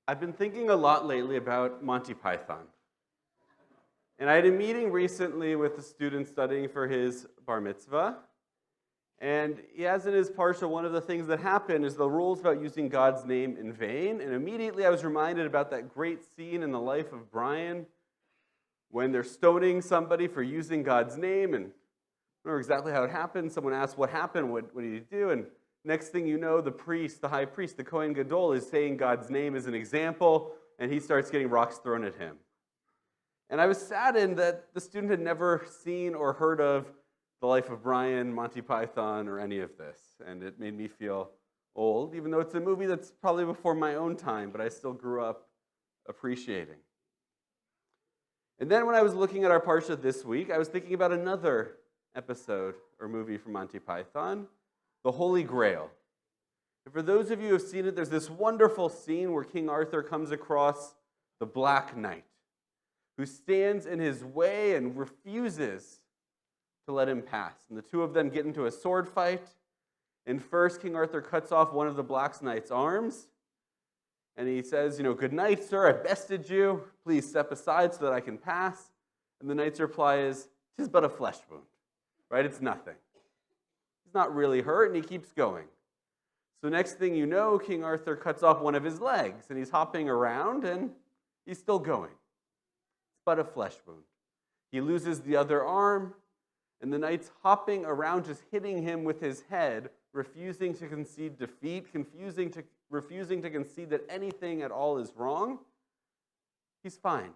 I've been thinking a lot lately about Monty Python. And I had a meeting recently with a student studying for his bar mitzvah. And he has in his parsha, one of the things that happen is the rules about using God's name in vain. And immediately I was reminded about that great scene in the life of Brian when they're stoning somebody for using God's name. And I don't remember exactly how it happened. Someone asked what happened, what did he do? And next thing you know, the priest, the high priest, the Kohen Gadol, is saying God's name as an example, and he starts getting rocks thrown at him. And I was saddened that the student had never seen or heard of The Life of Brian, Monty Python, or any of this. And it made me feel old, even though it's a movie that's probably before my own time, but I still grew up appreciating. And then when I was looking at our parsha this week, I was thinking about another episode or movie from Monty Python, The Holy Grail. And for those of you who have seen it, there's this wonderful scene where King Arthur comes across the Black Knight, who stands in his way and refuses to let him pass. And the two of them get into a sword fight. And first, King Arthur cuts off one of the Black Knight's arms. And he says, good night, sir, I bested you. Please step aside so that I can pass. And the knight's reply is, "'Tis but a flesh wound." Right? It's nothing. He's not really hurt, and he keeps going. So next thing you know, King Arthur cuts off one of his legs, and he's hopping around, and he's still going. It's but a flesh wound. He loses the other arm, and the knight's hopping around, just hitting him with his head, refusing to concede defeat, refusing to concede that anything at all is wrong. He's fine.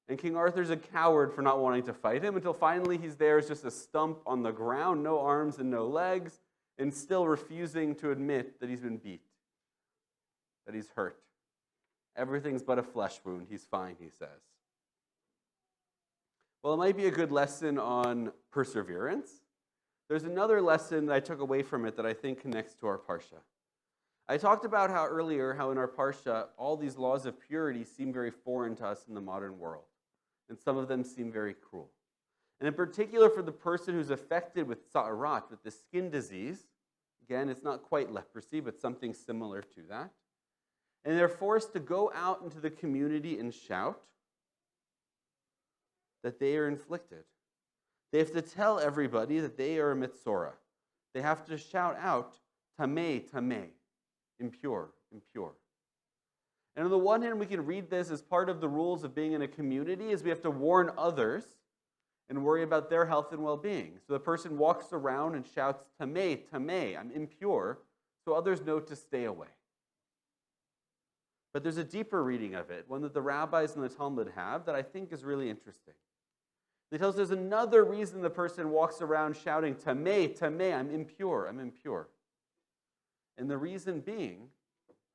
And King Arthur's a coward for not wanting to fight him until finally he's there as just a stump on the ground, no arms and no legs, and still refusing to admit that he's been beat, that he's hurt. Everything's but a flesh wound. He's fine, he says. Well, it might be a good lesson on perseverance. There's another lesson that I took away from it that I think connects to our parsha. I talked about how in our parsha, all these laws of purity seem very foreign to us in the modern world. And some of them seem very cruel. And in particular for the person who's affected with sa'arat, with the skin disease, again, it's not quite leprosy, but something similar to that. And they're forced to go out into the community and shout that they are inflicted. They have to tell everybody that they are a mitzorah. They have to shout out, tameh, tameh, impure, impure. And on the one hand, we can read this as part of the rules of being in a community, is we have to warn others and worry about their health and well-being. So the person walks around and shouts, tameh, tameh, I'm impure, so others know to stay away. But there's a deeper reading of it, one that the rabbis and the Talmud have, that I think is really interesting. They tell us there's another reason the person walks around shouting, tameh, tameh, I'm impure, I'm impure. And the reason being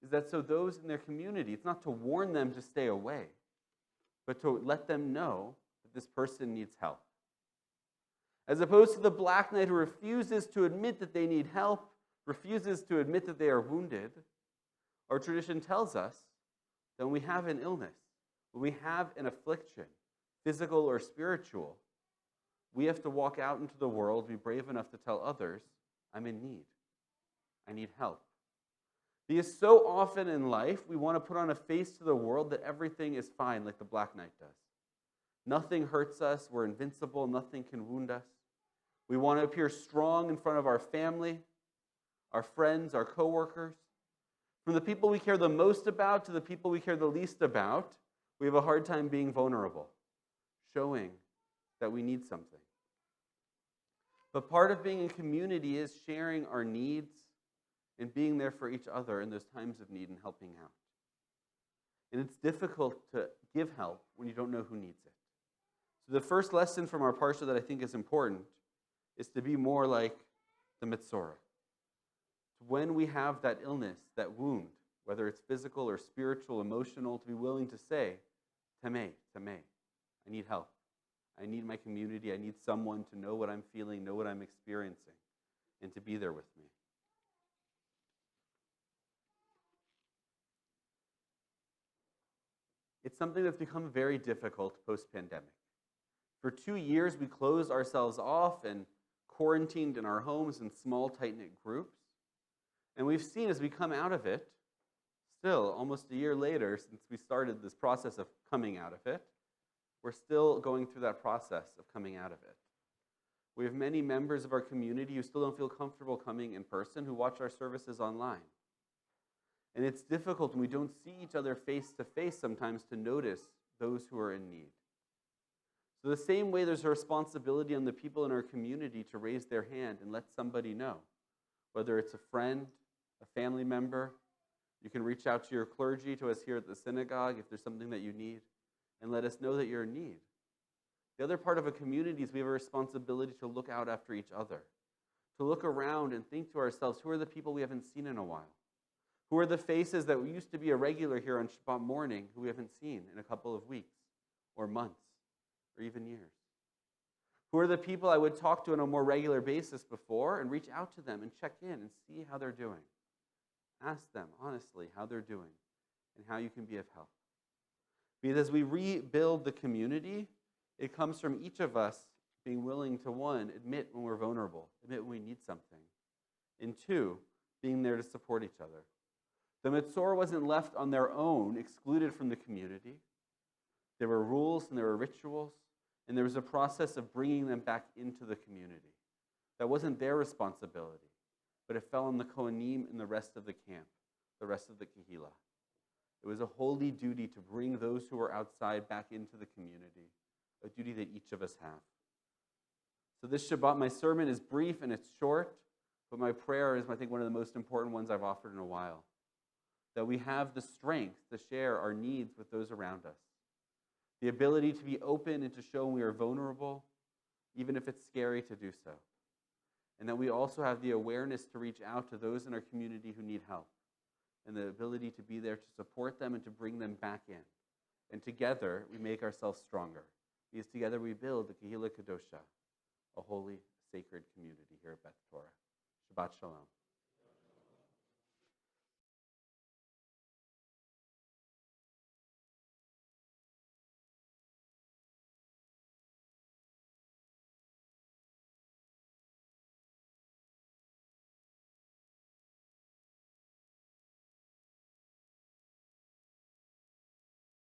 is that so those in their community, it's not to warn them to stay away, but to let them know that this person needs help. As opposed to the Black Knight who refuses to admit that they need help, refuses to admit that they are wounded, our tradition tells us that when we have an illness, when we have an affliction, physical or spiritual, we have to walk out into the world, be brave enough to tell others, I'm in need. I need help. Because so often in life, we want to put on a face to the world that everything is fine, like the Black Knight does. Nothing hurts us. We're invincible. Nothing can wound us. We want to appear strong in front of our family, our friends, our coworkers. From the people we care the most about to the people we care the least about, we have a hard time being vulnerable, showing that we need something. But part of being in community is sharing our needs and being there for each other in those times of need and helping out. And it's difficult to give help when you don't know who needs it. So the first lesson from our parsha that I think is important is to be more like the mitzorah. When we have that illness, that wound, whether it's physical or spiritual, emotional, to be willing to say, tameh, tameh, I need help. I need my community. I need someone to know what I'm feeling, know what I'm experiencing, and to be there with me. It's something that's become very difficult post-pandemic. For 2 years, we closed ourselves off and quarantined in our homes in small, tight-knit groups. And we've seen as we come out of it, Still, almost a year later, since we started this process of coming out of it, we're still going through that process of coming out of it. We have many members of our community who still don't feel comfortable coming in person, who watch our services online. And it's difficult when we don't see each other face to face sometimes to notice those who are in need. So the same way there's a responsibility on the people in our community to raise their hand and let somebody know, whether it's a friend, a family member. You can reach out to your clergy, to us here at the synagogue, if there's something that you need, and let us know that you're in need. The other part of a community is we have a responsibility to look out after each other, to look around and think to ourselves, who are the people we haven't seen in a while? Who are the faces that used to be a regular here on Shabbat morning who we haven't seen in a couple of weeks or months or even years? Who are the people I would talk to on a more regular basis before and reach out to them and check in and see how they're doing? Ask them honestly how they're doing and how you can be of help. Because as we rebuild the community, it comes from each of us being willing to, one, admit when we're vulnerable, admit when we need something, and two, being there to support each other. The Metzora wasn't left on their own, excluded from the community. There were rules and there were rituals, and there was a process of bringing them back into the community. That wasn't their responsibility, but it fell on the Kohanim and the rest of the camp, the rest of the Kehillah. It was a holy duty to bring those who were outside back into the community, a duty that each of us have. So this Shabbat, my sermon is brief and it's short, but my prayer is, I think, one of the most important ones I've offered in a while. That we have the strength to share our needs with those around us. The ability to be open and to show when we are vulnerable, even if it's scary to do so. And that we also have the awareness to reach out to those in our community who need help. And the ability to be there to support them and to bring them back in. And together, we make ourselves stronger. Because together we build the Kehillah Kadosha, a holy, sacred community here at Beth Torah. Shabbat Shalom.